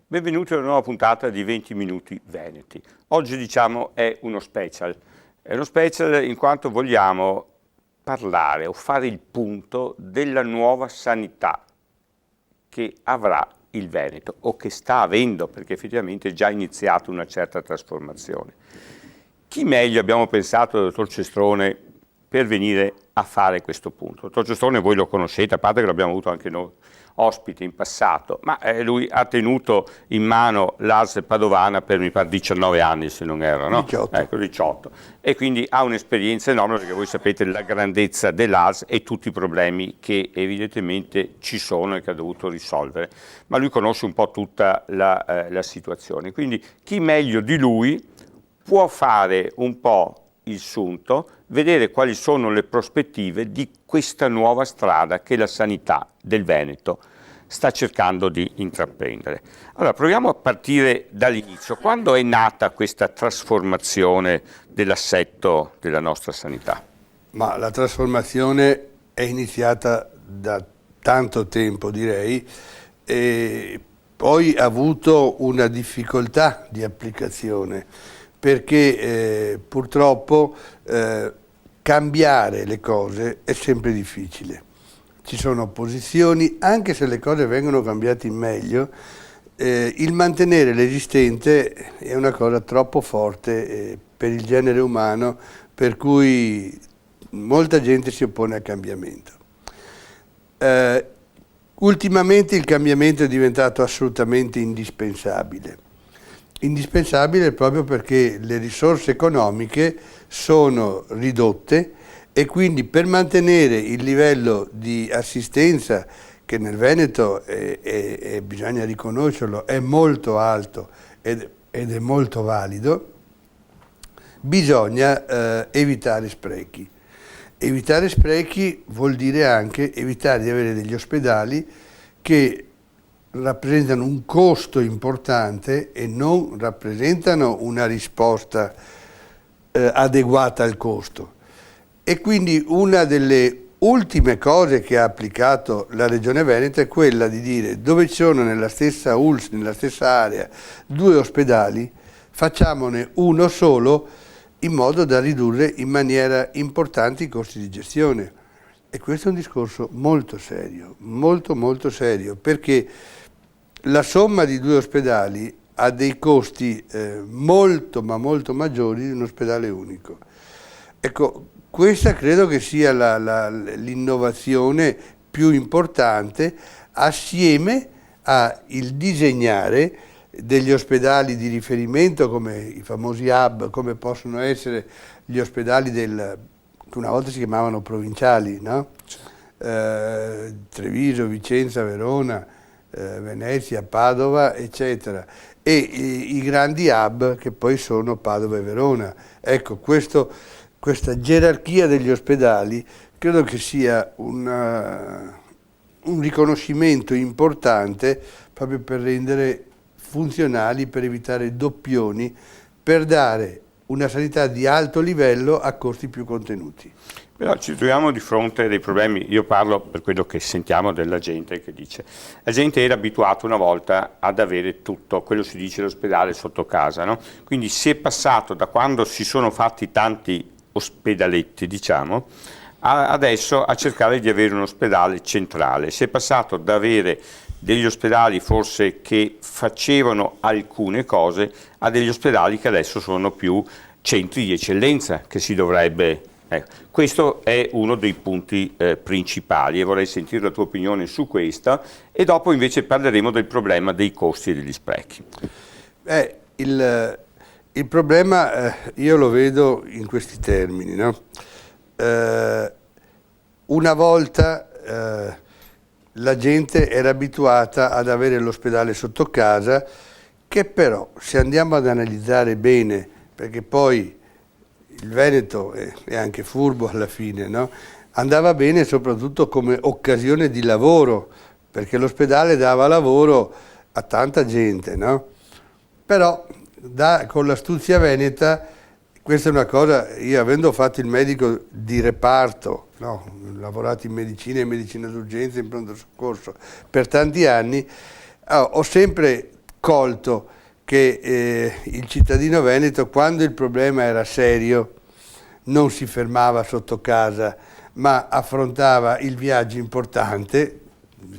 Benvenuti a una nuova puntata di 20 minuti veneti. Oggi diciamo è uno special in quanto vogliamo parlare o fare il punto della nuova sanità che avrà il Veneto o che sta avendo, perché effettivamente è già iniziata una certa trasformazione. Chi meglio abbiamo pensato, dottor Cestrone, per venire a fare questo punto? Dottor Cestrone voi lo conoscete, a parte che l'abbiamo avuto anche noi ospite in passato, ma lui ha tenuto in mano l'ASL Padovana per mi pare 19 anni, se non erro, no? 18. Ecco, 18. E quindi ha un'esperienza enorme, perché voi sapete la grandezza dell'ASL e tutti i problemi che evidentemente ci sono e che ha dovuto risolvere, ma lui conosce un po' tutta la situazione, quindi chi meglio di lui può fare un po' il sunto, vedere quali sono le prospettive di questa nuova strada che la sanità del Veneto sta cercando di intraprendere. Allora, proviamo a partire dall'inizio. Quando è nata questa trasformazione dell'assetto della nostra sanità? Ma la trasformazione è iniziata da tanto tempo, direi, e poi ha avuto una difficoltà di applicazione, perché purtroppo cambiare le cose è sempre difficile. Ci sono opposizioni, anche se le cose vengono cambiate in meglio, il mantenere l'esistente è una cosa troppo forte per il genere umano, per cui molta gente si oppone al cambiamento. Ultimamente il cambiamento è diventato assolutamente indispensabile. Indispensabile proprio perché le risorse economiche sono ridotte e quindi per mantenere il livello di assistenza, che nel Veneto bisogna riconoscerlo, è molto alto ed è molto valido, bisogna evitare sprechi. Evitare sprechi vuol dire anche evitare di avere degli ospedali che rappresentano un costo importante e non rappresentano una risposta adeguata al costo. E quindi una delle ultime cose che ha applicato la Regione Veneto è quella di dire: dove ci sono nella stessa ULSS, nella stessa area, 2 ospedali, facciamone uno solo in modo da ridurre in maniera importante i costi di gestione. E questo è un discorso molto serio, molto serio, perché la somma di 2 ospedali ha dei costi molto maggiori di un ospedale unico. Ecco, questa credo che sia l'innovazione più importante, assieme al disegnare degli ospedali di riferimento come i famosi hub, come possono essere gli ospedali che una volta si chiamavano provinciali, no? Treviso, Vicenza, Verona, Venezia, Padova, eccetera, e i grandi hub che poi sono Padova e Verona. Ecco, questa gerarchia degli ospedali credo che sia un riconoscimento importante proprio per rendere funzionali, per evitare doppioni, per dare una sanità di alto livello a costi più contenuti. Però ci troviamo di fronte a dei problemi. Io parlo per quello che sentiamo della gente che dice: la gente era abituata una volta ad avere tutto, quello si dice l'ospedale sotto casa, no? Quindi si è passato da quando si sono fatti tanti ospedaletti, diciamo, adesso a cercare di avere un ospedale centrale. Si è passato da avere degli ospedali forse che facevano alcune cose a degli ospedali che adesso sono più centri di eccellenza che si dovrebbe... questo è uno dei punti principali e vorrei sentire la tua opinione su questo, e dopo invece parleremo del problema dei costi e degli sprechi. Il problema io lo vedo in questi termini, no? Una volta la gente era abituata ad avere l'ospedale sotto casa, che però, se andiamo ad analizzare bene, perché poi il Veneto è anche furbo alla fine, no? andava bene soprattutto come occasione di lavoro, perché l'ospedale dava lavoro a tanta gente, no? Però con l'astuzia veneta, questa è una cosa, io avendo fatto il medico di reparto, no, ho lavorato in medicina d'urgenza, in pronto soccorso per tanti anni, ho sempre colto che il cittadino veneto, quando il problema era serio, non si fermava sotto casa, ma affrontava il viaggio importante,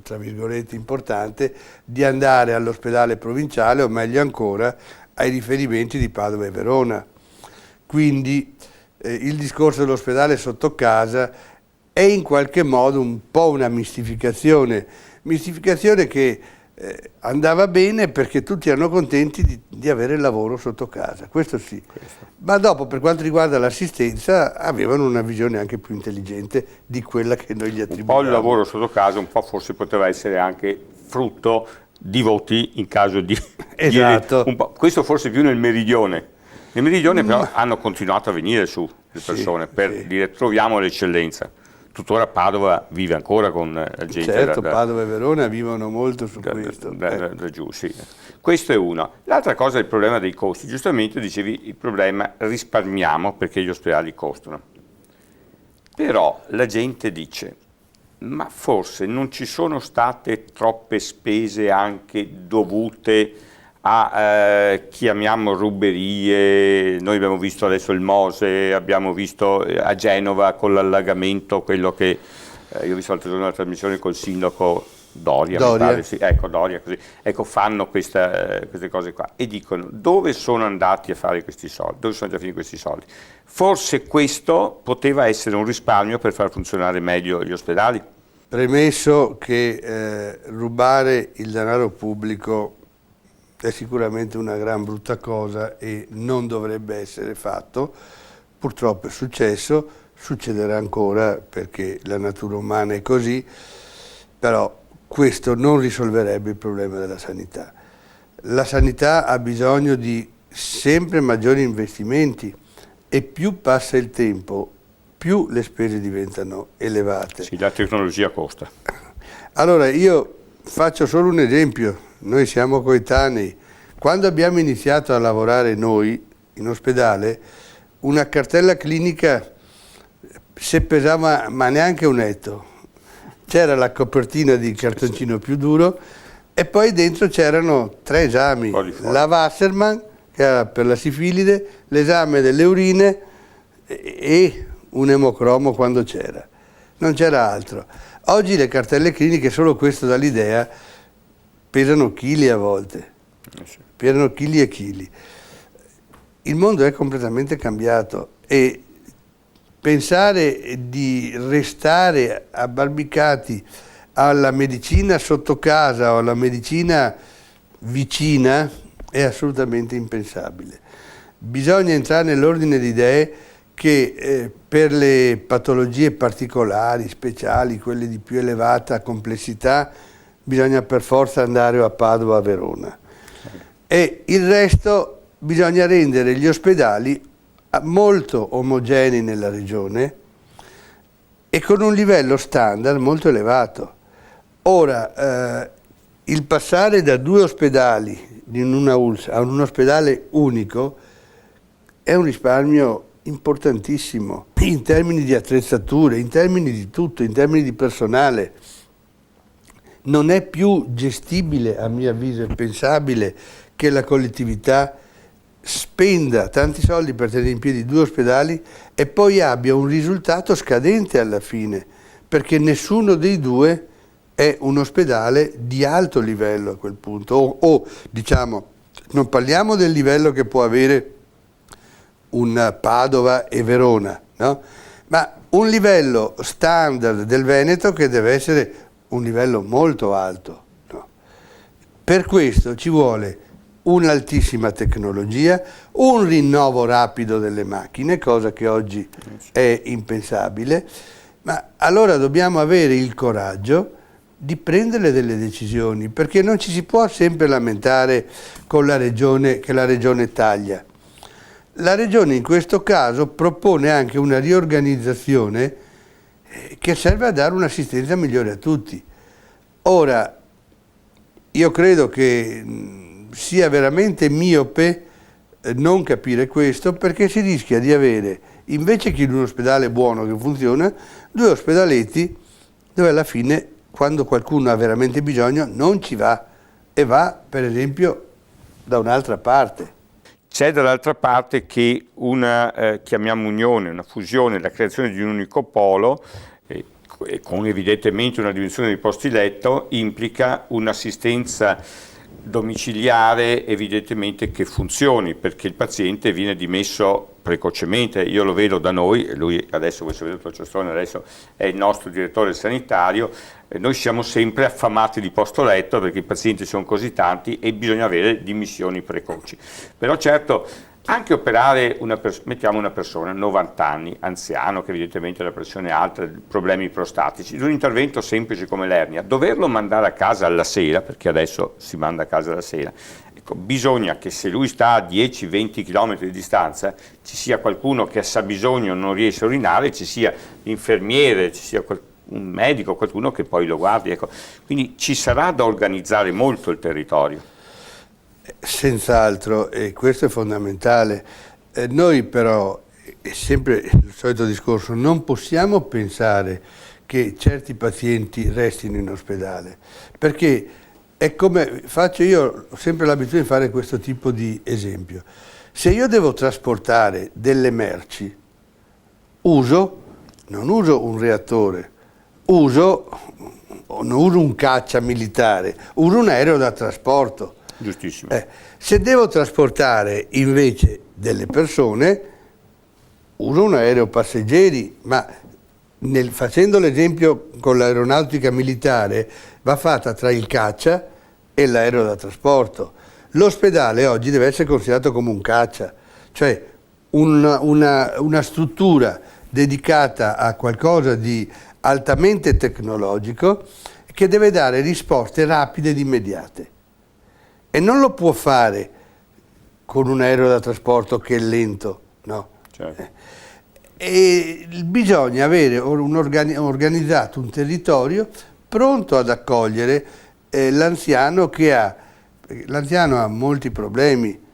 tra virgolette importante, di andare all'ospedale provinciale o meglio ancora ai riferimenti di Padova e Verona. Quindi il discorso dell'ospedale sotto casa è in qualche modo un po' una mistificazione che andava bene perché tutti erano contenti di avere il lavoro sotto casa, questo sì. Ma dopo, per quanto riguarda l'assistenza, avevano una visione anche più intelligente di quella che noi gli attribuiamo. Un po' il lavoro sotto casa, un po' forse poteva essere anche frutto di voti in caso di... Esatto. Un po'. Questo forse più nel meridione. Nel meridione però hanno continuato a venire su le persone per dire troviamo l'eccellenza. Tuttora Padova vive ancora con la gente. Certo, Padova e Verona vivono molto su questo. Da giù, sì. Questo è uno. L'altra cosa è il problema dei costi. Giustamente dicevi il problema risparmiamo perché gli ospedali costano. Però la gente dice, ma forse non ci sono state troppe spese anche dovute a chiamiamo ruberie, noi abbiamo visto adesso il Mose, abbiamo visto a Genova con l'allagamento, quello che io ho visto l'altro giorno una trasmissione col sindaco Doria. Mi pare, sì, ecco Doria, così. Ecco, fanno queste cose qua e dicono dove sono andati a fare questi soldi, dove sono andati a finire questi soldi. Forse questo poteva essere un risparmio per far funzionare meglio gli ospedali. Premesso che rubare il denaro pubblico è sicuramente una gran brutta cosa e non dovrebbe essere fatto, purtroppo è successo, succederà ancora perché la natura umana è così, però questo non risolverebbe il problema della sanità. La sanità ha bisogno di sempre maggiori investimenti e più passa il tempo, più le spese diventano elevate. Sì, la tecnologia costa. Allora io faccio solo un esempio. Noi siamo coetanei. Quando abbiamo iniziato a lavorare noi in ospedale, una cartella clinica se pesava ma neanche un etto. C'era la copertina di cartoncino più duro e poi dentro c'erano 3 esami. La Wassermann, che era per la sifilide, l'esame delle urine e un emocromo quando c'era. Non c'era altro. Oggi le cartelle cliniche, solo questo dà l'idea, pesano chili a volte, pesano chili e chili. Il mondo è completamente cambiato e pensare di restare abbarbicati alla medicina sotto casa o alla medicina vicina è assolutamente impensabile. Bisogna entrare nell'ordine di idee che per le patologie particolari, speciali, quelle di più elevata complessità, bisogna per forza andare a Padova o a Verona. E il resto bisogna rendere gli ospedali molto omogenei nella regione e con un livello standard molto elevato. Ora, il passare da 2 ospedali in una ULSS a un ospedale unico è un risparmio importantissimo in termini di attrezzature, in termini di tutto, in termini di personale. Non è più gestibile, a mio avviso, è pensabile che la collettività spenda tanti soldi per tenere in piedi 2 ospedali e poi abbia un risultato scadente alla fine, perché nessuno dei 2 è un ospedale di alto livello a quel punto, o diciamo, non parliamo del livello che può avere un Padova e Verona, no? Ma un livello standard del Veneto che deve essere un livello molto alto. No? Per questo ci vuole un'altissima tecnologia, un rinnovo rapido delle macchine, cosa che oggi è impensabile, ma allora dobbiamo avere il coraggio di prendere delle decisioni, perché non ci si può sempre lamentare con la regione che la regione taglia. La regione in questo caso propone anche una riorganizzazione che serve a dare un'assistenza migliore a tutti. Ora, io credo che sia veramente miope non capire questo, perché si rischia di avere, invece che in un ospedale buono che funziona, due ospedaletti dove alla fine, quando qualcuno ha veramente bisogno, non ci va e va, per esempio, da un'altra parte. C'è dall'altra parte che una, chiamiamo unione, una fusione, la creazione di un unico polo, con evidentemente una dimensione di posti letto, implica un'assistenza domiciliare evidentemente che funzioni, perché il paziente viene dimesso precocemente. Io lo vedo da noi, lui adesso, questo dottor Ciastrone adesso è il nostro direttore sanitario, noi siamo sempre affamati di posto letto perché i pazienti sono così tanti e bisogna avere dimissioni precoci. Però certo, anche operare mettiamo una persona 90 anni, anziano, che evidentemente ha la pressione alta, problemi prostatici, di un intervento semplice come l'ernia, doverlo mandare a casa alla sera, perché adesso si manda a casa alla sera, ecco, bisogna che se lui sta a 10-20 km di distanza ci sia qualcuno che sa bisogno, non riesce a urinare, ci sia l'infermiere, ci sia un medico, qualcuno che poi lo guardi, ecco. Quindi ci sarà da organizzare molto il territorio. Senz'altro, e questo è fondamentale. Noi però, è sempre il solito discorso, non possiamo pensare che certi pazienti restino in ospedale, perché è come faccio io, ho sempre l'abitudine di fare questo tipo di esempio. Se io devo trasportare delle merci, non uso un reattore, non uso un caccia militare, uso un aereo da trasporto. Giustissimo. Se devo trasportare invece delle persone, uso un aereo passeggeri, ma facendo l'esempio con l'aeronautica militare, va fatta tra il caccia e l'aereo da trasporto. L'ospedale oggi deve essere considerato come un caccia, cioè una struttura dedicata a qualcosa di altamente tecnologico che deve dare risposte rapide ed immediate. E non lo può fare con un aereo da trasporto che è lento, no. Certo. E bisogna avere organizzato un territorio pronto ad accogliere l'anziano l'anziano ha molti problemi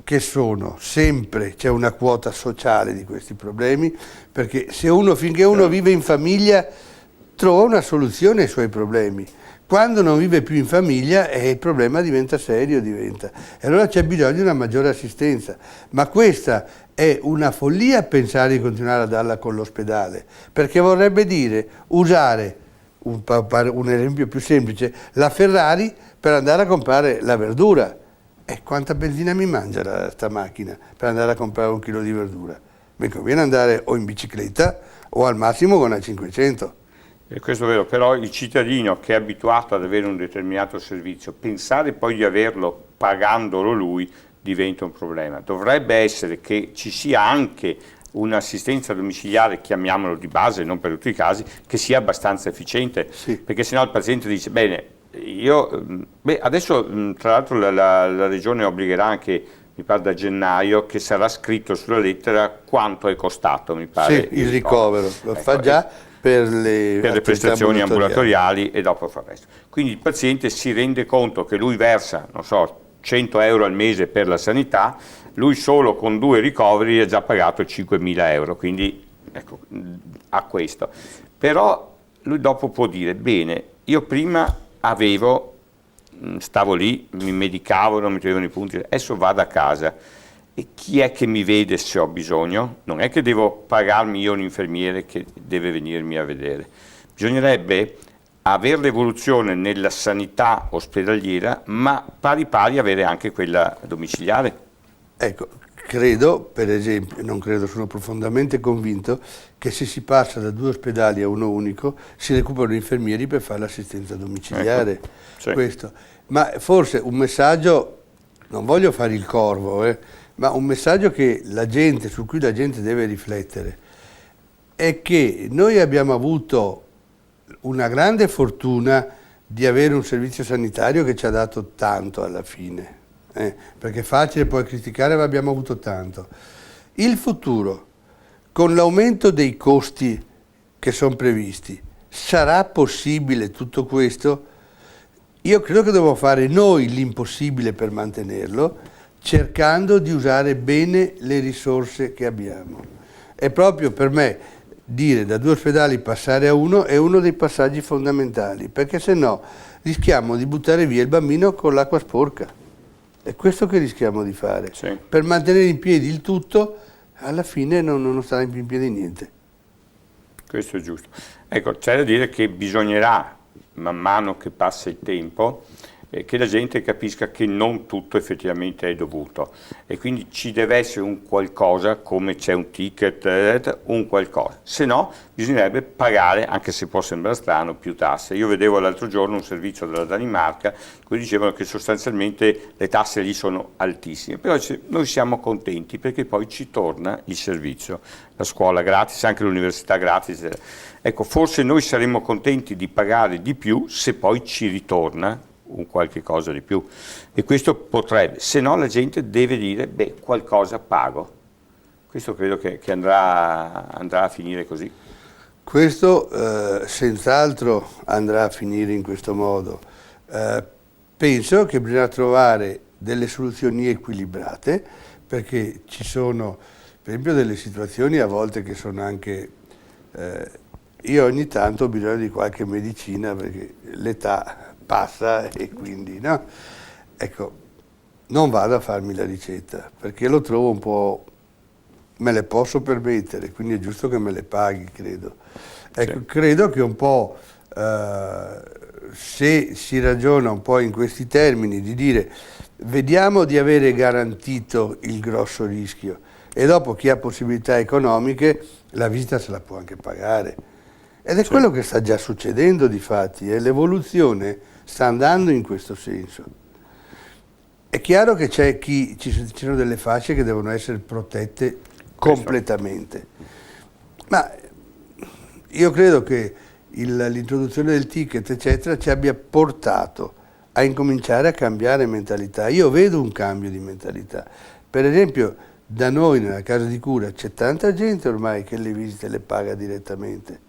che sono sempre, c'è una quota sociale di questi problemi, perché finché uno vive in famiglia trova una soluzione ai suoi problemi. Quando non vive più in famiglia il problema diventa serio, e allora c'è bisogno di una maggiore assistenza, ma questa è una follia pensare di continuare a darla con l'ospedale, perché vorrebbe dire usare, un esempio più semplice, la Ferrari per andare a comprare la verdura. E quanta benzina mi mangia sta macchina per andare a comprare un chilo di verdura? Mi conviene andare o in bicicletta o al massimo con la 500. E questo è vero, però il cittadino che è abituato ad avere un determinato servizio, pensare poi di averlo pagandolo lui diventa un problema. Dovrebbe essere che ci sia anche un'assistenza domiciliare, chiamiamolo di base, non per tutti i casi, che sia abbastanza efficiente, sì. Perché sennò il paziente dice, bene, adesso tra l'altro la Regione obbligherà anche, mi pare da gennaio, che sarà scritto sulla lettera quanto è costato, mi pare. Sì, il ricovero, lo fa già per le prestazioni ambulatoriali e dopo fa il resto. Quindi il paziente si rende conto che lui versa, non so, 100 euro al mese per la sanità, lui solo con 2 ricoveri ha già pagato 5.000 euro, quindi ecco, ha questo. Però lui dopo può dire, bene, io prima stavo lì, mi medicavo, non mi toglievano i punti, adesso vado a casa. E chi è che mi vede se ho bisogno? Non è che devo pagarmi io un infermiere che deve venirmi a vedere. Bisognerebbe avere l'evoluzione nella sanità ospedaliera, ma pari pari avere anche quella domiciliare. Ecco, credo, per esempio, non credo, sono profondamente convinto che se si passa da 2 ospedali a uno unico si recuperano infermieri per fare l'assistenza domiciliare. Ecco, sì. Questo. Ma forse un messaggio, non voglio fare il corvo, ma un messaggio su cui la gente deve riflettere è che noi abbiamo avuto una grande fortuna di avere un servizio sanitario che ci ha dato tanto alla fine, perché è facile poi criticare, ma abbiamo avuto tanto. Il futuro, con l'aumento dei costi che sono previsti. Sarà possibile tutto questo? Io credo che dobbiamo fare noi l'impossibile per mantenerlo, cercando di usare bene le risorse che abbiamo. È proprio per me dire da 2 ospedali passare a uno è uno dei passaggi fondamentali, perché se no rischiamo di buttare via il bambino con l'acqua sporca. È questo che rischiamo di fare. Sì. Per mantenere in piedi il tutto, alla fine non starà in piedi niente. Questo è giusto. Ecco, c'è da dire che bisognerà, man mano che passa il tempo, che la gente capisca che non tutto effettivamente è dovuto e quindi ci deve essere un qualcosa, come c'è un ticket, un qualcosa, se no bisognerebbe pagare, anche se può sembrare strano, più tasse. Io vedevo l'altro giorno un servizio della Danimarca cui dicevano che sostanzialmente le tasse lì sono altissime, però noi siamo contenti perché poi ci torna il servizio, la scuola gratis, anche l'università gratis. Ecco, forse noi saremmo contenti di pagare di più se poi ci ritorna un qualche cosa di più, e questo potrebbe, se no la gente deve dire beh, qualcosa pago. Questo credo che andrà a finire così. Questo senz'altro andrà a finire in questo modo. Penso che bisogna trovare delle soluzioni equilibrate, perché ci sono per esempio delle situazioni a volte che sono anche io ogni tanto ho bisogno di qualche medicina perché l'età passa e quindi no, ecco, non vado a farmi la ricetta perché lo trovo un po', me le posso permettere, quindi è giusto che me le paghi, credo. Ecco, sì. Credo che un po' se si ragiona un po' in questi termini di dire vediamo di avere garantito il grosso rischio e dopo chi ha possibilità economiche la visita se la può anche pagare. Ed è sì. Quello che sta già succedendo di fatti, l'evoluzione sta andando in questo senso. È chiaro che ci sono delle fasce che devono essere protette completamente, ma io credo che l'introduzione del ticket eccetera ci abbia portato a incominciare a cambiare mentalità. Io vedo un cambio di mentalità, per esempio da noi nella casa di cura c'è tanta gente ormai che le visite le paga direttamente.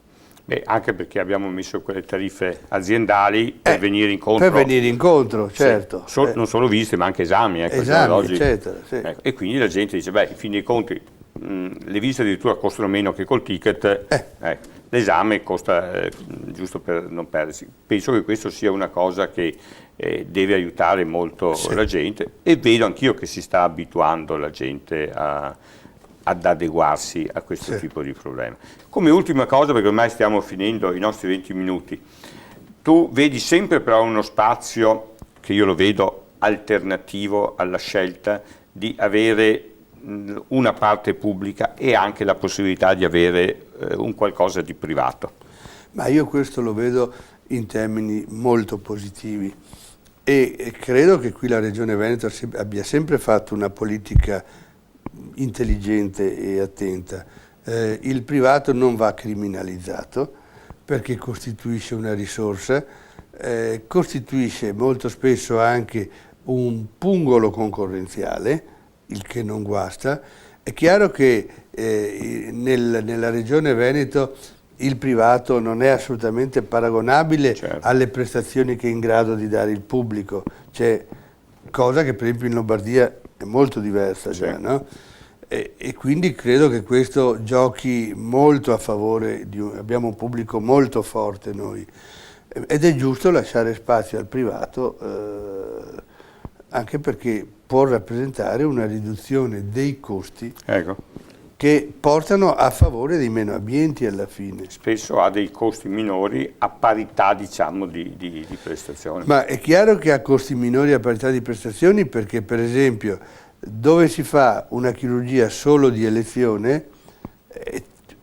Beh, anche perché abbiamo messo quelle tariffe aziendali per venire incontro. Per venire incontro, certo. Sì. Non solo visite, ma anche esami. Esami, oggi, eccetera. Sì. E quindi la gente dice, beh, in fin dei conti, le visite addirittura costano meno che col ticket, l'esame costa, giusto per non perdersi. Penso che questo sia una cosa che deve aiutare molto la gente e vedo anch'io che si sta abituando la gente ad adeguarsi a questo tipo di problema. Come ultima cosa, perché ormai stiamo finendo i nostri 20 minuti, tu vedi sempre però uno spazio, che io lo vedo alternativo alla scelta di avere una parte pubblica e anche la possibilità di avere un qualcosa di privato. Ma io questo lo vedo in termini molto positivi e credo che qui la Regione Veneto abbia sempre fatto una politica intelligente e attenta. Il privato non va criminalizzato perché costituisce una risorsa, costituisce molto spesso anche un pungolo concorrenziale, il che non guasta. È chiaro che nella Regione Veneto il privato non è assolutamente paragonabile alle prestazioni che è in grado di dare il pubblico, c'è cosa che per esempio in Lombardia è molto diversa già, no? E quindi credo che questo giochi molto a favore abbiamo un pubblico molto forte noi ed è giusto lasciare spazio al privato anche perché può rappresentare una riduzione dei costi che portano a favore dei meno abbienti alla fine. Spesso ha dei costi minori a parità, diciamo, di prestazioni. Ma è chiaro che ha costi minori a parità di prestazioni perché, per esempio, dove si fa una chirurgia solo di elezione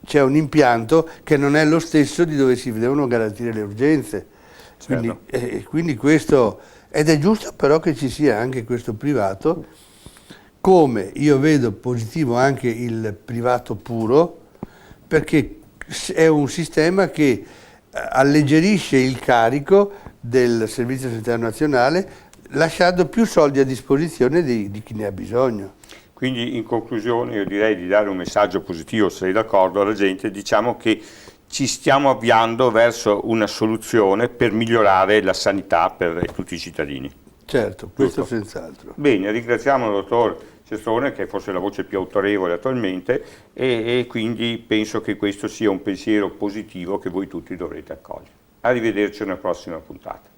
c'è un impianto che non è lo stesso di dove si devono garantire le urgenze. Quindi questo, ed è giusto però che ci sia anche questo privato, come io vedo positivo anche il privato puro, perché è un sistema che alleggerisce il carico del Servizio Sanitario Nazionale lasciando più soldi a disposizione di chi ne ha bisogno. Quindi in conclusione io direi di dare un messaggio positivo, sei d'accordo, alla gente, diciamo che ci stiamo avviando verso una soluzione per migliorare la sanità per tutti i cittadini. Certo, questo Giusto. senz'altro. Bene, ringraziamo il dottor Cestrone, che è forse la voce più autorevole attualmente, e quindi penso che questo sia un pensiero positivo che voi tutti dovrete accogliere. Arrivederci a una prossima puntata.